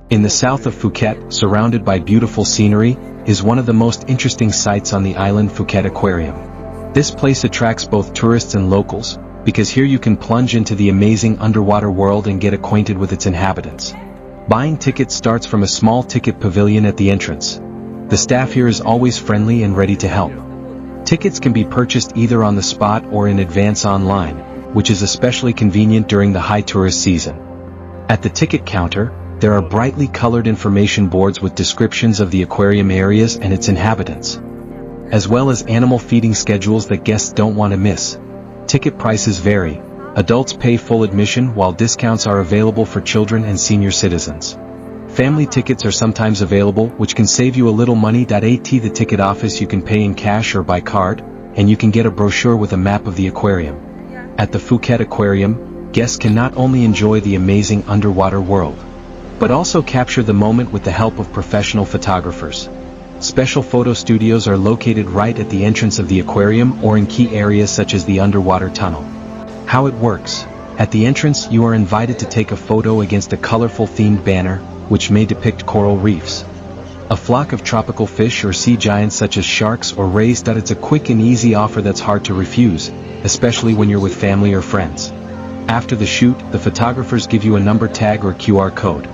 In the south of Phuket, surrounded by beautiful scenery, is one of the most interesting sights on the island, Phuket Aquarium. This place attracts both tourists and locals, because here you can plunge into the amazing underwater world and get acquainted with its inhabitants. Buying tickets starts from a small ticket pavilion at the entrance. The staff here is always friendly and ready to help. Tickets can be purchased either on the spot or in advance online, which is especially convenient during the high tourist season. At the ticket counter, there are brightly colored information boards with descriptions of the aquarium areas and its inhabitants, as well as animal feeding schedules that guests don't want to miss. Ticket prices vary. Adults pay full admission while discounts are available for children and senior citizens. Family tickets are sometimes available, which can save you a little money. At the ticket office you can pay in cash or by card, and you can get a brochure with a map of the aquarium. At the Phuket Aquarium, guests can not only enjoy the amazing underwater world, but also capture the moment with the help of professional photographers. Special photo studios are located right at the entrance of the aquarium or in key areas such as the underwater tunnel. How it works. At the entrance you are invited to take a photo against a colorful themed banner, which may depict coral reefs, a flock of tropical fish or sea giants such as sharks or rays. It's a quick and easy offer that's hard to refuse, especially when you're with family or friends. After the shoot, the photographers give you a number tag or QR code.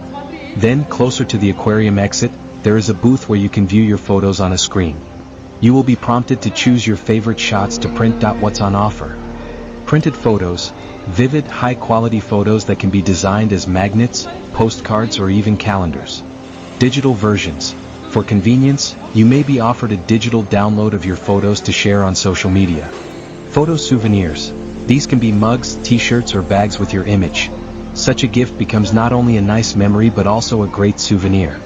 Then, closer to the aquarium exit, there is a booth where you can view your photos on a screen. You will be prompted to choose your favorite shots to print. What's on offer? Printed photos, vivid, high-quality photos that can be designed as magnets, postcards, or even calendars. Digital versions. For convenience, you may be offered a digital download of your photos to share on social media. Photo souvenirs. These can be mugs, t-shirts, or bags with your image. Such a gift becomes not only a nice memory but also a great souvenir.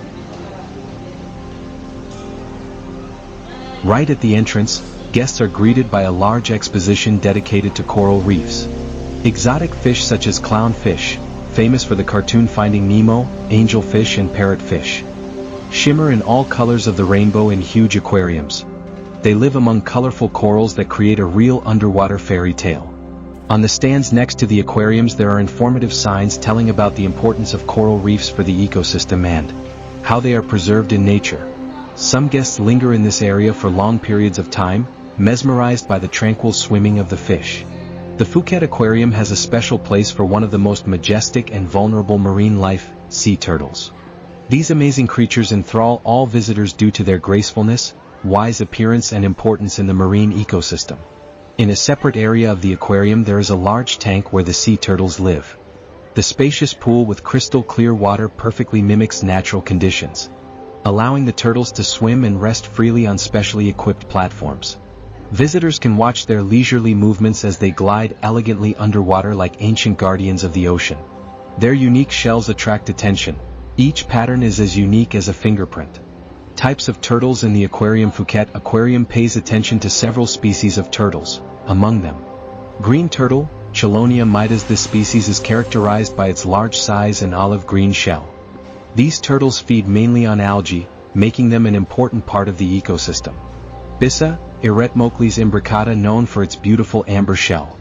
Right at the entrance, guests are greeted by a large exposition dedicated to coral reefs. Exotic fish such as clownfish, famous for the cartoon Finding Nemo, angelfish and parrotfish, shimmer in all colors of the rainbow in huge aquariums. They live among colorful corals that create a real underwater fairy tale. On the stands next to the aquariums there are informative signs telling about the importance of coral reefs for the ecosystem and how they are preserved in nature. Some guests linger in this area for long periods of time, mesmerized by the tranquil swimming of the fish. The Phuket Aquarium has a special place for one of the most majestic and vulnerable marine life, sea turtles. These amazing creatures enthrall all visitors due to their gracefulness, wise appearance and importance in the marine ecosystem. In a separate area of the aquarium there is a large tank where the sea turtles live. The spacious pool with crystal clear water perfectly mimics natural conditions, allowing the turtles to swim and rest freely on specially equipped platforms. Visitors can watch their leisurely movements as they glide elegantly underwater like ancient guardians of the ocean. Their unique shells attract attention. Each pattern is as unique as a fingerprint. Types of turtles in the aquarium. Phuket Aquarium pays attention to several species of turtles, among them green turtle, Chelonia mitas. This species is characterized by its large size and olive green shell. These turtles feed mainly on algae, making them an important part of the ecosystem. Bissa, Eretmocles imbricata, known for its beautiful amber shell.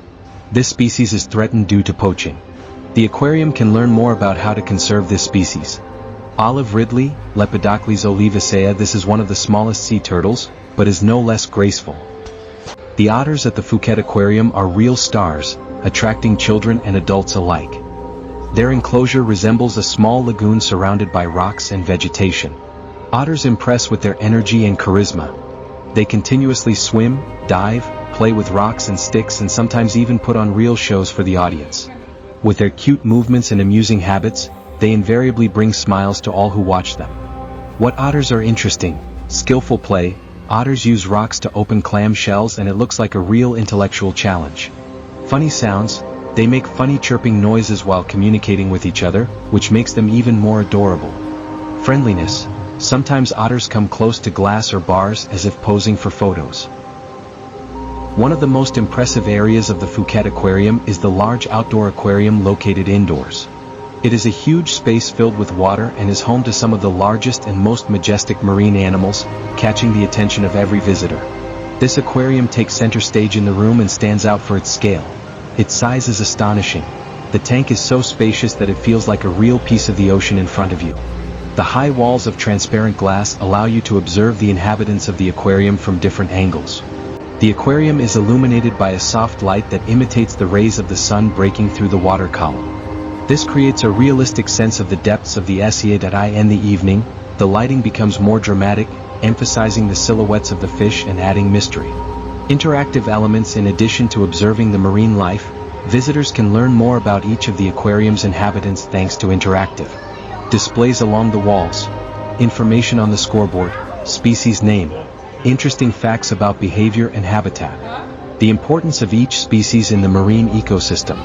This species is threatened due to poaching. The aquarium can learn more about how to conserve this species. Olive ridley, Lepidocles olivacea. This is one of the smallest sea turtles, but is no less graceful. The otters at the Phuket Aquarium are real stars, attracting children and adults alike. Their enclosure resembles a small lagoon surrounded by rocks and vegetation. Otters impress with their energy and charisma. They continuously swim, dive, play with rocks and sticks, and sometimes even put on real shows for the audience. With their cute movements and amusing habits, they invariably bring smiles to all who watch them. What otters are interesting? Skillful play. Otters use rocks to open clam shells and it looks like a real intellectual challenge. Funny sounds. They make funny chirping noises while communicating with each other, which makes them even more adorable. Friendliness. Sometimes otters come close to glass or bars as if posing for photos. One of the most impressive areas of the Phuket Aquarium is the large outdoor aquarium located indoors. It is a huge space filled with water and is home to some of the largest and most majestic marine animals, catching the attention of every visitor. This aquarium takes center stage in the room and stands out for its scale. Its size is astonishing. The tank is so spacious that it feels like a real piece of the ocean in front of you. The high walls of transparent glass allow you to observe the inhabitants of the aquarium from different angles. The aquarium is illuminated by a soft light that imitates the rays of the sun breaking through the water column. This creates a realistic sense of the depths of the sea. In the evening, the lighting becomes more dramatic, emphasizing the silhouettes of the fish and adding mystery. Interactive elements. In addition to observing the marine life, visitors can learn more about each of the aquarium's inhabitants thanks to interactive displays along the walls, information on the scoreboard, species name, interesting facts about behavior and habitat, the importance of each species in the marine ecosystem,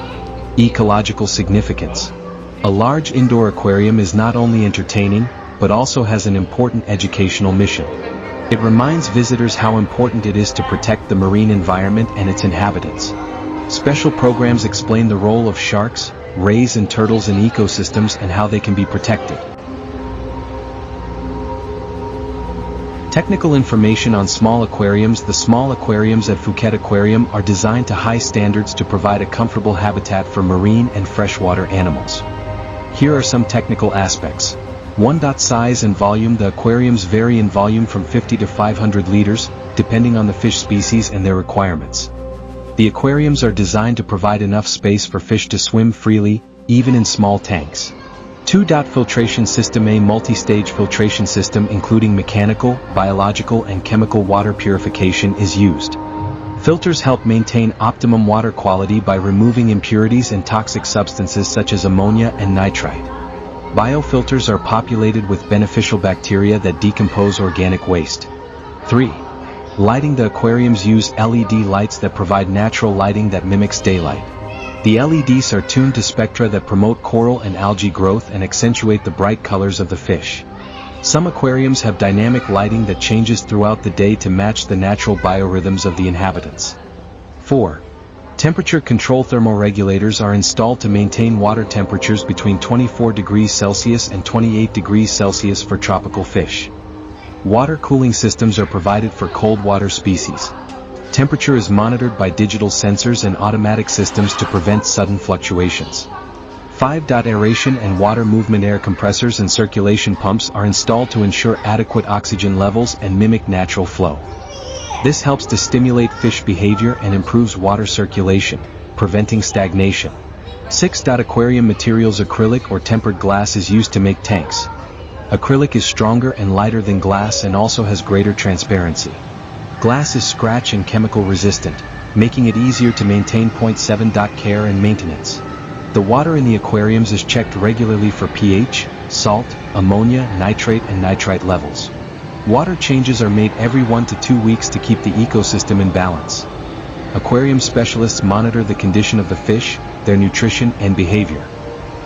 ecological significance. A large indoor aquarium is not only entertaining, but also has an important educational mission. It reminds visitors how important it is to protect the marine environment and its inhabitants. Special programs explain the role of sharks, rays and turtles in ecosystems and how they can be protected. Technical information on small aquariums. The small aquariums at Phuket Aquarium are designed to high standards to provide a comfortable habitat for marine and freshwater animals. Here are some technical aspects. 1. Size and volume. The aquariums vary in volume from 50 to 500 liters, depending on the fish species and their requirements. The aquariums are designed to provide enough space for fish to swim freely, even in small tanks. 2. Filtration system. A multi-stage filtration system including mechanical, biological and chemical water purification is used. Filters help maintain optimum water quality by removing impurities and toxic substances such as ammonia and nitrite. Biofilters are populated with beneficial bacteria that decompose organic waste. 3. Lighting. The aquariums use LED lights that provide natural lighting that mimics daylight. The LEDs are tuned to spectra that promote coral and algae growth and accentuate the bright colors of the fish. Some aquariums have dynamic lighting that changes throughout the day to match the natural biorhythms of the inhabitants. 4. Temperature control. Thermoregulators are installed to maintain water temperatures between 24 degrees Celsius and 28 degrees Celsius for tropical fish. Water cooling systems are provided for cold water species. Temperature is monitored by digital sensors and automatic systems to prevent sudden fluctuations. 5. Aeration and water movement. Air compressors and circulation pumps are installed to ensure adequate oxygen levels and mimic natural flow. This helps to stimulate fish behavior and improves water circulation, preventing stagnation. 6. Aquarium materials. Acrylic or tempered glass is used to make tanks. Acrylic is stronger and lighter than glass and also has greater transparency. Glass is scratch and chemical resistant, making it easier to maintain. 7. Care and maintenance. The water in the aquariums is checked regularly for pH, salt, ammonia, nitrate and nitrite levels. Water changes are made every 1 to 2 weeks to keep the ecosystem in balance. Aquarium specialists monitor the condition of the fish, their nutrition and behavior.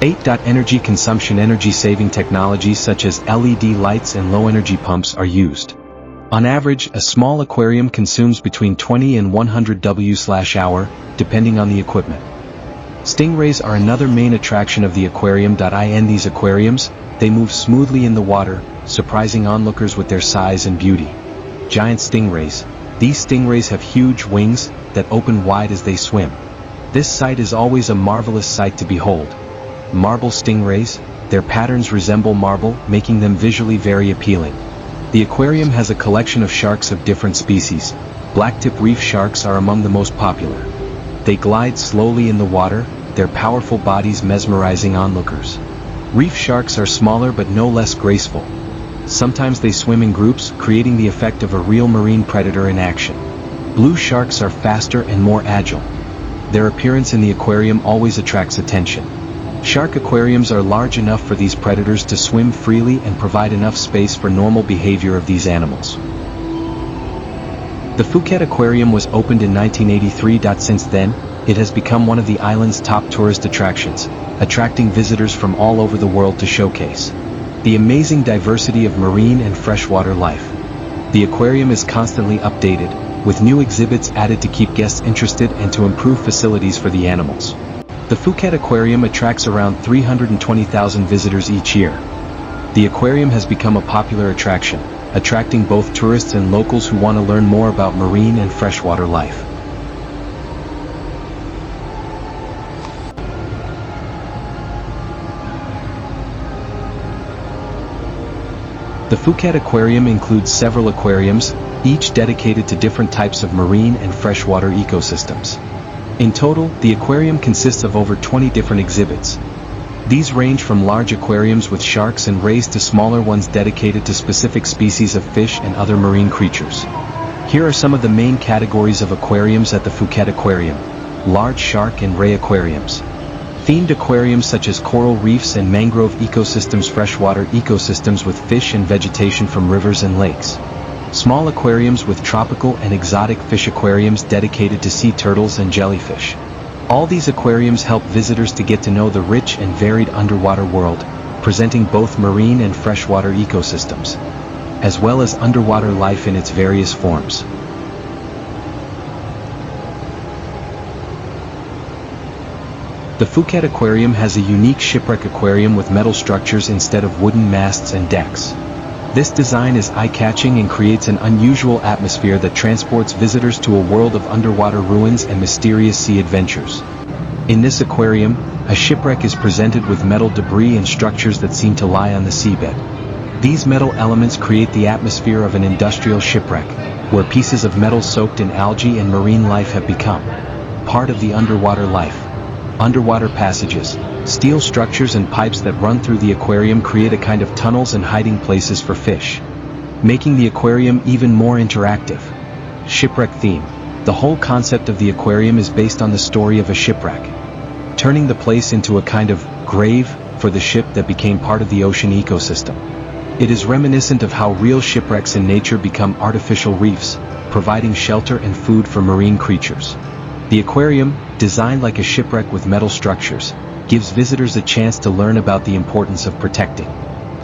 8. Energy consumption. Energy-saving technologies such as LED lights and low-energy pumps are used. On average, a small aquarium consumes between 20 and 100 W/hour, depending on the equipment. Stingrays are another main attraction of the aquarium. In these aquariums, they move smoothly in the water, surprising onlookers with their size and beauty. Giant stingrays. These stingrays have huge wings that open wide as they swim. This sight is always a marvelous sight to behold. Marble stingrays. Their patterns resemble marble, making them visually very appealing. The aquarium has a collection of sharks of different species. Blacktip reef sharks are among the most popular. They glide slowly in the water, their powerful bodies mesmerizing onlookers. Reef sharks are smaller but no less graceful. Sometimes they swim in groups, creating the effect of a real marine predator in action. Blue sharks are faster and more agile. Their appearance in the aquarium always attracts attention. Shark aquariums are large enough for these predators to swim freely and provide enough space for normal behavior of these animals. The Phuket Aquarium was opened in 1983. Since then, it has become one of the island's top tourist attractions, attracting visitors from all over the world to showcase the amazing diversity of marine and freshwater life. The aquarium is constantly updated, with new exhibits added to keep guests interested and to improve facilities for the animals. The Phuket Aquarium attracts around 320,000 visitors each year. The aquarium has become a popular attraction, attracting both tourists and locals who want to learn more about marine and freshwater life. The Phuket Aquarium includes several aquariums, each dedicated to different types of marine and freshwater ecosystems. In total, the aquarium consists of over 20 different exhibits. These range from large aquariums with sharks and rays to smaller ones dedicated to specific species of fish and other marine creatures. Here are some of the main categories of aquariums at the Phuket Aquarium. Large shark and ray aquariums. Themed aquariums such as coral reefs and mangrove ecosystems, freshwater ecosystems with fish and vegetation from rivers and lakes. Small aquariums with tropical and exotic fish, aquariums dedicated to sea turtles and jellyfish. All these aquariums help visitors to get to know the rich and varied underwater world, presenting both marine and freshwater ecosystems, as well as underwater life in its various forms. The Phuket Aquarium has a unique Shipwreck aquarium with metal structures instead of wooden masts and decks. This design is eye-catching and creates an unusual atmosphere that transports visitors to a world of underwater ruins and mysterious sea adventures. In this aquarium, a shipwreck is presented with metal debris and structures that seem to lie on the seabed. These metal elements create the atmosphere of an industrial shipwreck, where pieces of metal soaked in algae and marine life have become part of the underwater life. Underwater passages, steel structures and pipes that run through the aquarium create a kind of tunnels and hiding places for fish, making the aquarium even more interactive. Shipwreck theme. The whole concept of the aquarium is based on the story of a shipwreck, turning the place into a kind of grave for the ship that became part of the ocean ecosystem. It is reminiscent of how real shipwrecks in nature become artificial reefs, providing shelter and food for marine creatures. The aquarium, designed like a shipwreck with metal structures, gives visitors a chance to learn about the importance of protecting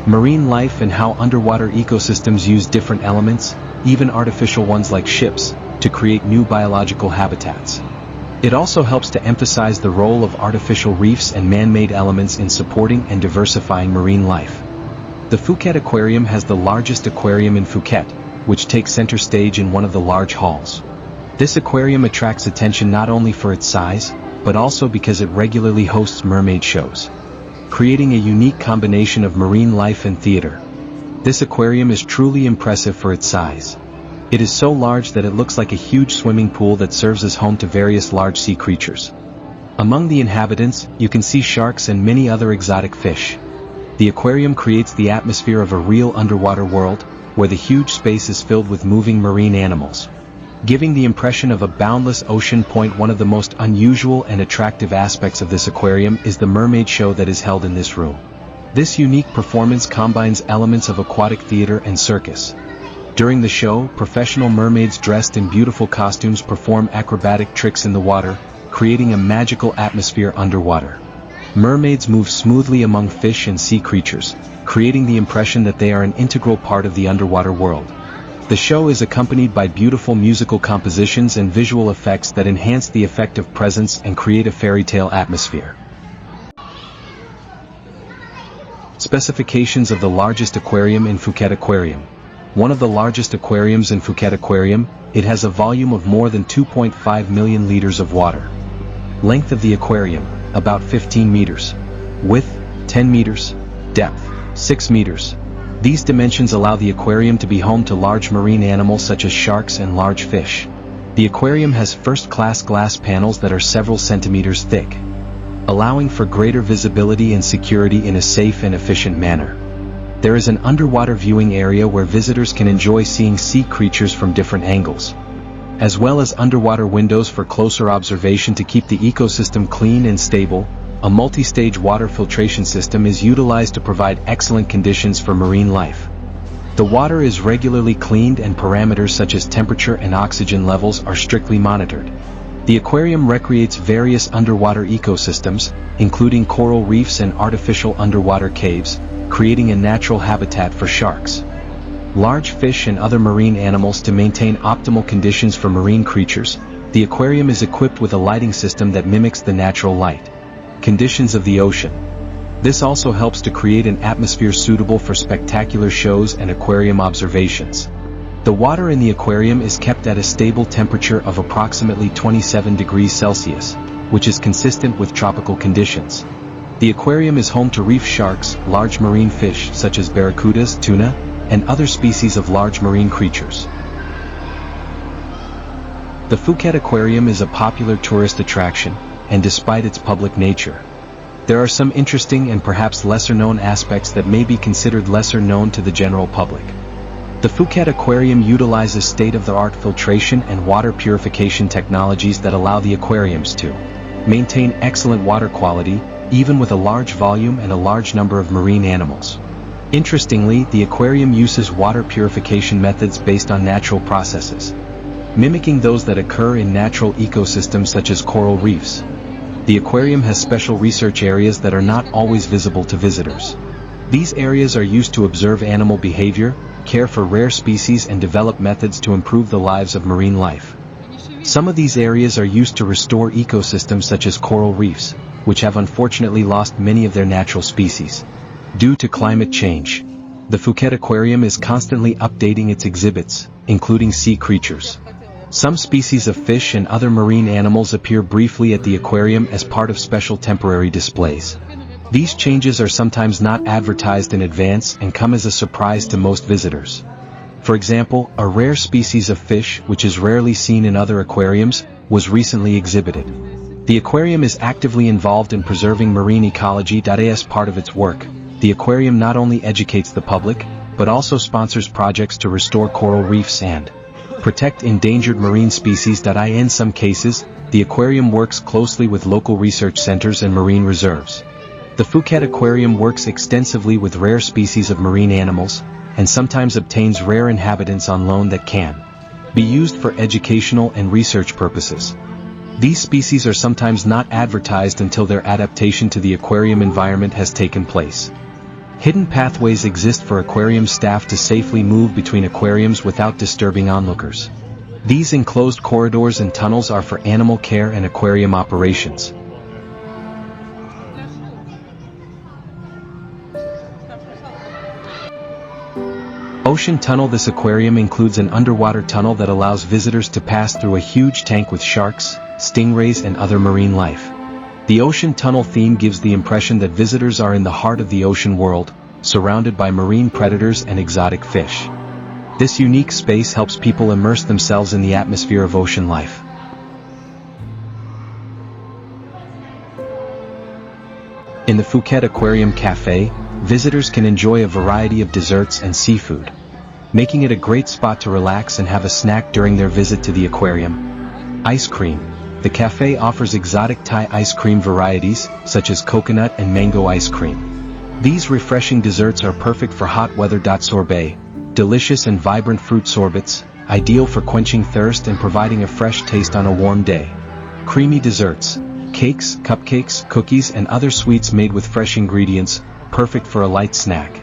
marine life and how underwater ecosystems use different elements, even artificial ones like ships, to create new biological habitats. It also helps to emphasize the role of artificial reefs and man-made elements in supporting and diversifying marine life. The Phuket Aquarium has the largest aquarium in Phuket, which takes center stage in one of the large halls. This aquarium attracts attention not only for its size, but also because it regularly hosts mermaid shows, creating a unique combination of marine life and theater. This aquarium is truly impressive for its size. It is so large that it looks like a huge swimming pool that serves as home to various large sea creatures. Among the inhabitants, you can see sharks and many other exotic fish. The aquarium creates the atmosphere of a real underwater world, where the huge space is filled with moving marine animals, giving the impression of a boundless ocean. One of the most unusual and attractive aspects of this aquarium is the mermaid show that is held in this room. This unique performance combines elements of aquatic theater and circus. During the show, professional mermaids dressed in beautiful costumes perform acrobatic tricks in the water, creating a magical atmosphere underwater. Mermaids move smoothly among fish and sea creatures, creating the impression that they are an integral part of the underwater world. The show is accompanied by beautiful musical compositions and visual effects that enhance the effect of presence and create a fairy tale atmosphere. Specifications of the largest aquarium in Phuket Aquarium. One of the largest aquariums in Phuket Aquarium, it has a volume of more than 2.5 million liters of water. Length of the aquarium, about 15 meters. Width, 10 meters. Depth, 6 meters. These dimensions allow the aquarium to be home to large marine animals such as sharks and large fish. The aquarium has first-class glass panels that are several centimeters thick, allowing for greater visibility and security in a safe and efficient manner. There is an underwater viewing area where visitors can enjoy seeing sea creatures from different angles, as well as underwater windows for closer observation to keep the ecosystem clean and stable. A multi-stage water filtration system is utilized to provide excellent conditions for marine life. The water is regularly cleaned and parameters such as temperature and oxygen levels are strictly monitored. The aquarium recreates various underwater ecosystems, including coral reefs and artificial underwater caves, creating a natural habitat for sharks, large fish and other marine animals. To maintain optimal conditions for marine creatures, the aquarium is equipped with a lighting system that mimics the natural light conditions of the ocean. This also helps to create an atmosphere suitable for spectacular shows and aquarium observations. The water in the aquarium is kept at a stable temperature of approximately 27 degrees Celsius, which is consistent with tropical conditions. The aquarium is home to reef sharks, large marine fish such as barracudas, tuna, and other species of large marine creatures. The Phuket Aquarium is a popular tourist attraction, and despite its public nature, there are some interesting and perhaps lesser-known aspects that may be considered lesser known to the general public. The Phuket Aquarium utilizes state-of-the-art filtration and water purification technologies that allow the aquariums to maintain excellent water quality, even with a large volume and a large number of marine animals. Interestingly, the aquarium uses water purification methods based on natural processes, mimicking those that occur in natural ecosystems such as coral reefs. The aquarium has special research areas that are not always visible to visitors. These areas are used to observe animal behavior, care for rare species, and develop methods to improve the lives of marine life. Some of these areas are used to restore ecosystems such as coral reefs, which have unfortunately lost many of their natural species due to climate change. The Phuket Aquarium is constantly updating its exhibits, including sea creatures. Some species of fish and other marine animals appear briefly at the aquarium as part of special temporary displays. These changes are sometimes not advertised in advance and come as a surprise to most visitors. For example, a rare species of fish, which is rarely seen in other aquariums, was recently exhibited. The aquarium is actively involved in preserving marine ecology. As part of its work, the aquarium not only educates the public, but also sponsors projects to restore coral reefs and protect endangered marine species. In some cases, the aquarium works closely with local research centers and marine reserves. The Phuket Aquarium works extensively with rare species of marine animals, and sometimes obtains rare inhabitants on loan that can be used for educational and research purposes. These species are sometimes not advertised until their adaptation to the aquarium environment has taken place. Hidden pathways exist for aquarium staff to safely move between aquariums without disturbing onlookers. These enclosed corridors and tunnels are for animal care and aquarium operations. Ocean Tunnel. This aquarium includes an underwater tunnel that allows visitors to pass through a huge tank with sharks, stingrays, and other marine life. The Ocean Tunnel theme gives the impression that visitors are in the heart of the ocean world, surrounded by marine predators and exotic fish. This unique space helps people immerse themselves in the atmosphere of ocean life. In the Phuket Aquarium Cafe, visitors can enjoy a variety of desserts and seafood, making it a great spot to relax and have a snack during their visit to the aquarium. Ice cream. The cafe offers exotic Thai ice cream varieties, such as coconut and mango ice cream. These refreshing desserts are perfect for hot weather. Sorbet. Delicious and vibrant fruit sorbets, ideal for quenching thirst and providing a fresh taste on a warm day. Creamy desserts. Cakes, cupcakes, cookies, and other sweets made with fresh ingredients, perfect for a light snack.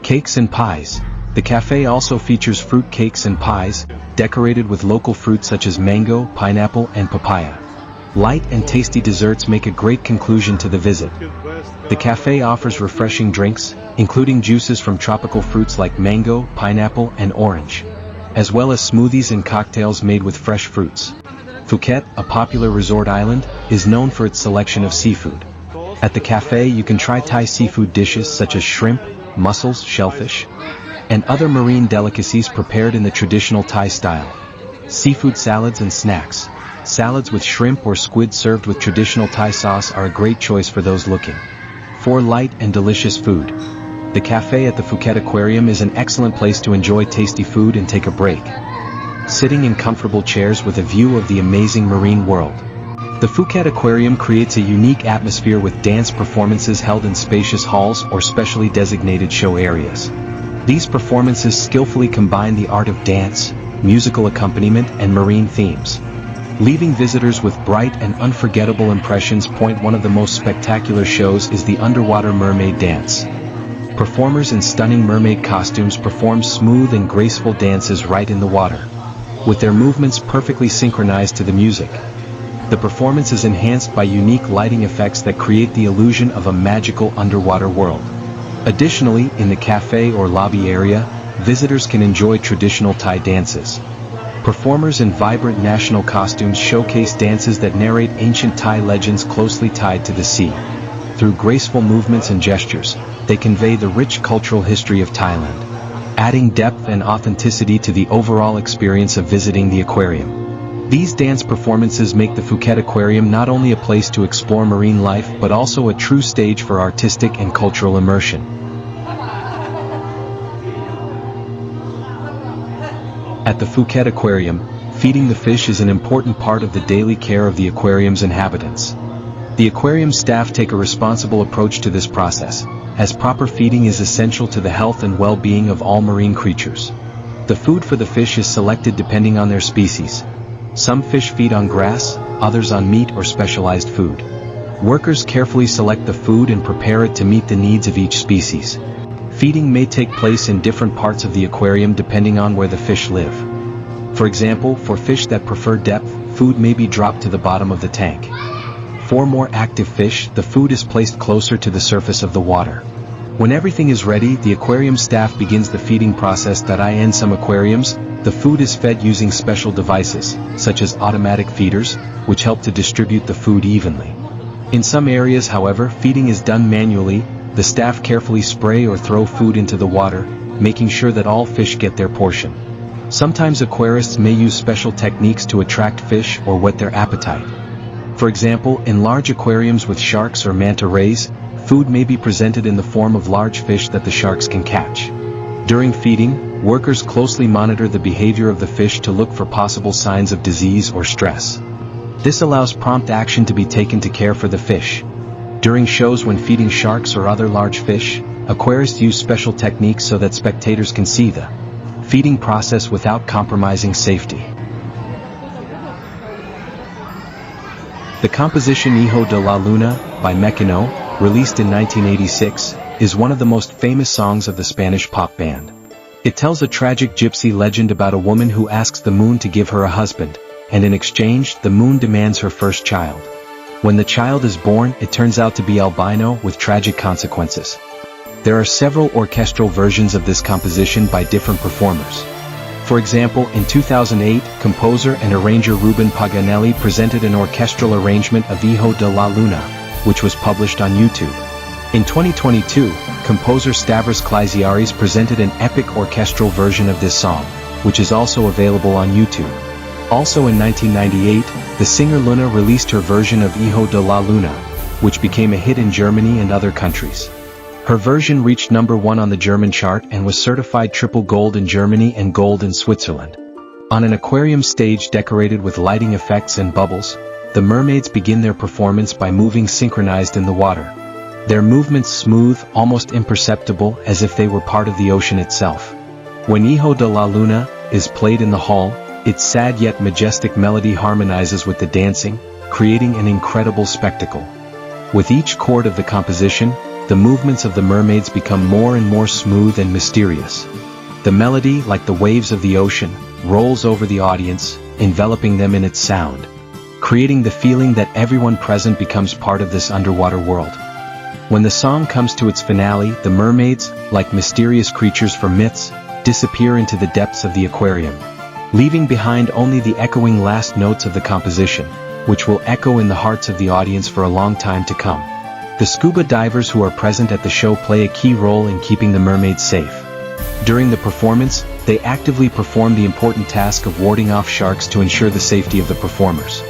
Cakes and pies. The cafe also features fruit cakes and pies, decorated with local fruits such as mango, pineapple, and papaya. Light and tasty desserts make a great conclusion to the visit. The cafe offers refreshing drinks, including juices from tropical fruits like mango, pineapple, and orange, as well as smoothies and cocktails made with fresh fruits. Phuket, a popular resort island, is known for its selection of seafood. At the cafe you can try Thai seafood dishes such as shrimp, mussels, shellfish, and other marine delicacies prepared in the traditional Thai style. Seafood salads and snacks. Salads with shrimp or squid served with traditional Thai sauce are a great choice for those looking for light and delicious food. The cafe at the Phuket Aquarium is an excellent place to enjoy tasty food and take a break, sitting in comfortable chairs with a view of the amazing marine world. The Phuket Aquarium creates a unique atmosphere with dance performances held in spacious halls or specially designated show areas. These performances skillfully combine the art of dance, musical accompaniment, and marine themes, leaving visitors with bright and unforgettable impressions. One of the most spectacular shows is the underwater mermaid dance. Performers in stunning mermaid costumes perform smooth and graceful dances right in the water, with their movements perfectly synchronized to the music. The performance is enhanced by unique lighting effects that create the illusion of a magical underwater world. Additionally, in the cafe or lobby area, visitors can enjoy traditional Thai dances. Performers in vibrant national costumes showcase dances that narrate ancient Thai legends closely tied to the sea. Through graceful movements and gestures, they convey the rich cultural history of Thailand. adding depth and authenticity to the overall experience of visiting the aquarium. These dance performances make the Phuket Aquarium not only a place to explore marine life but also a true stage for artistic and cultural immersion. At the Phuket Aquarium, feeding the fish is an important part of the daily care of the aquarium's inhabitants. The aquarium staff take a responsible approach to this process, as proper feeding is essential to the health and well-being of all marine creatures. The food for the fish is selected depending on their species. Some fish feed on grass, others on meat or specialized food. Workers carefully select the food and prepare it to meet the needs of each species. Feeding may take place in different parts of the aquarium depending on where the fish live. For example, for fish that prefer depth, food may be dropped to the bottom of the tank. For more active fish, the food is placed closer to the surface of the water. When everything is ready, the aquarium staff begins the feeding process. In some aquariums, the food is fed using special devices, such as automatic feeders, which help to distribute the food evenly. In some areas, however, feeding is done manually. The staff carefully spray or throw food into the water, making sure that all fish get their portion. Sometimes aquarists may use special techniques to attract fish or whet their appetite. For example, in large aquariums with sharks or manta rays, food may be presented in the form of large fish that the sharks can catch. During feeding, workers closely monitor the behavior of the fish to look for possible signs of disease or stress. This allows prompt action to be taken to care for the fish. During shows when feeding sharks or other large fish, aquarists use special techniques so that spectators can see the feeding process without compromising safety. The composition Hijo de la Luna, by Mecano, released in 1986, is one of the most famous songs of the Spanish pop band. It tells a tragic gypsy legend about a woman who asks the moon to give her a husband, and in exchange, the moon demands her first child. When the child is born, it turns out to be albino with tragic consequences. There are several orchestral versions of this composition by different performers. For example, in 2008, composer and arranger Ruben Paganelli presented an orchestral arrangement of Hijo de la Luna, which was published on YouTube. In 2022, composer Stavros Klysiaris presented an epic orchestral version of this song, which is also available on YouTube. Also in 1998, the singer Luna released her version of Hijo de la Luna, which became a hit in Germany and other countries. Her version reached #1 on the German chart and was certified triple gold in Germany and gold in Switzerland. On an aquarium stage decorated with lighting effects and bubbles, the mermaids begin their performance by moving synchronized in the water. Their movements smooth, almost imperceptible, as if they were part of the ocean itself. When Hijo de la Luna is played in the hall, its sad yet majestic melody harmonizes with the dancing, creating an incredible spectacle. With each chord of the composition, the movements of the mermaids become more and more smooth and mysterious. The melody, like the waves of the ocean, rolls over the audience, enveloping them in its sound, creating the feeling that everyone present becomes part of this underwater world. When the song comes to its finale, the mermaids, like mysterious creatures from myths, disappear into the depths of the aquarium, leaving behind only the echoing last notes of the composition, which will echo in the hearts of the audience for a long time to come. The scuba divers who are present at the show play a key role in keeping the mermaids safe. During the performance, they actively perform the important task of warding off sharks to ensure the safety of the performers.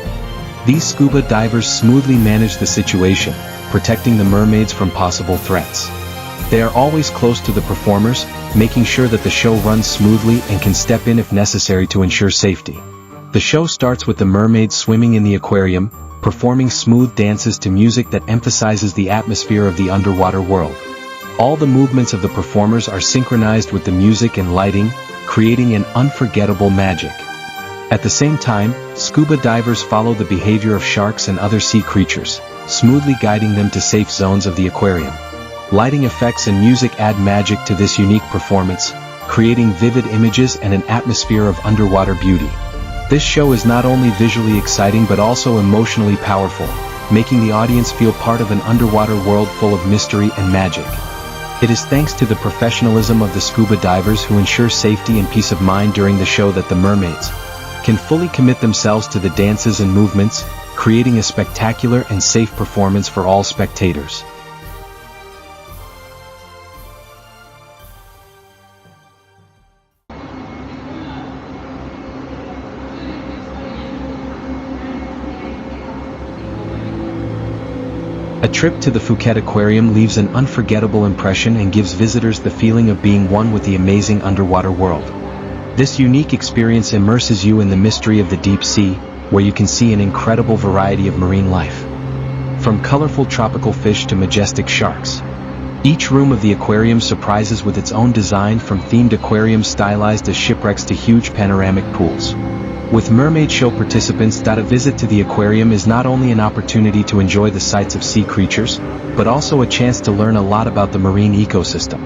These scuba divers smoothly manage the situation, protecting the mermaids from possible threats. They are always close to the performers, making sure that the show runs smoothly and can step in if necessary to ensure safety. The show starts with the mermaids swimming in the aquarium, performing smooth dances to music that emphasizes the atmosphere of the underwater world. All the movements of the performers are synchronized with the music and lighting, creating an unforgettable magic. At the same time, scuba divers follow the behavior of sharks and other sea creatures, smoothly guiding them to safe zones of the aquarium. Lighting effects and music add magic to this unique performance, creating vivid images and an atmosphere of underwater beauty. This show is not only visually exciting but also emotionally powerful, making the audience feel part of an underwater world full of mystery and magic. It is thanks to the professionalism of the scuba divers who ensure safety and peace of mind during the show that the mermaids can fully commit themselves to the dances and movements, creating a spectacular and safe performance for all spectators. A trip to the Phuket Aquarium leaves an unforgettable impression and gives visitors the feeling of being one with the amazing underwater world. This unique experience immerses you in the mystery of the deep sea, where you can see an incredible variety of marine life. From colorful tropical fish to majestic sharks. Each room of the aquarium surprises with its own design, from themed aquariums stylized as shipwrecks to huge panoramic pools. With Mermaid show participants, a visit to the aquarium is not only an opportunity to enjoy the sights of sea creatures, but also a chance to learn a lot about the marine ecosystem.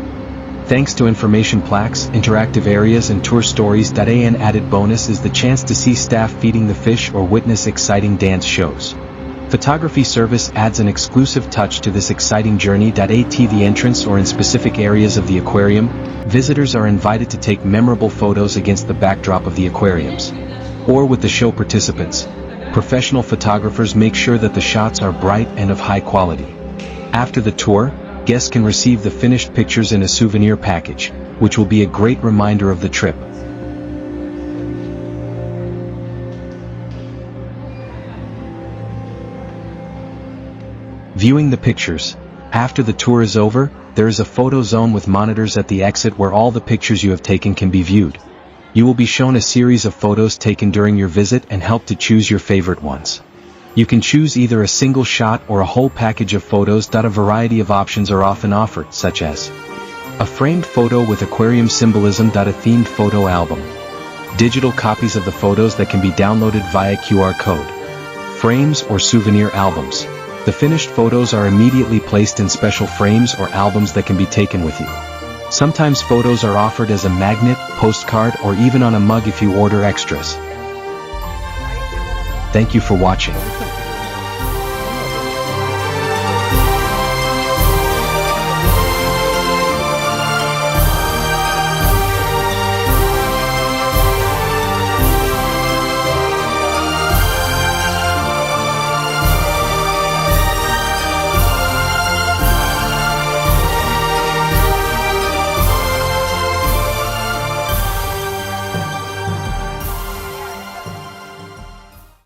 Thanks to information plaques, interactive areas and tour stories, an added bonus is the chance to see staff feeding the fish or witness exciting dance shows. Photography service adds an exclusive touch to this exciting journey. At the entrance or in specific areas of the aquarium, visitors are invited to take memorable photos against the backdrop of the aquariums. Or with the show participants, professional photographers make sure that the shots are bright and of high quality. After the tour, guests can receive the finished pictures in a souvenir package, which will be a great reminder of the trip. Viewing the pictures. After the tour is over, there is a photo zone with monitors at the exit where all the pictures you have taken can be viewed. You will be shown a series of photos taken during your visit and helped to choose your favorite ones. You can choose either a single shot or a whole package of photos. A variety of options are often offered, such as a framed photo with aquarium symbolism. A themed photo album. Digital copies of the photos that can be downloaded via QR code. Frames or souvenir albums. The finished photos are immediately placed in special frames or albums that can be taken with you. Sometimes photos are offered as a magnet, postcard, or even on a mug if you order extras. Thank you for watching.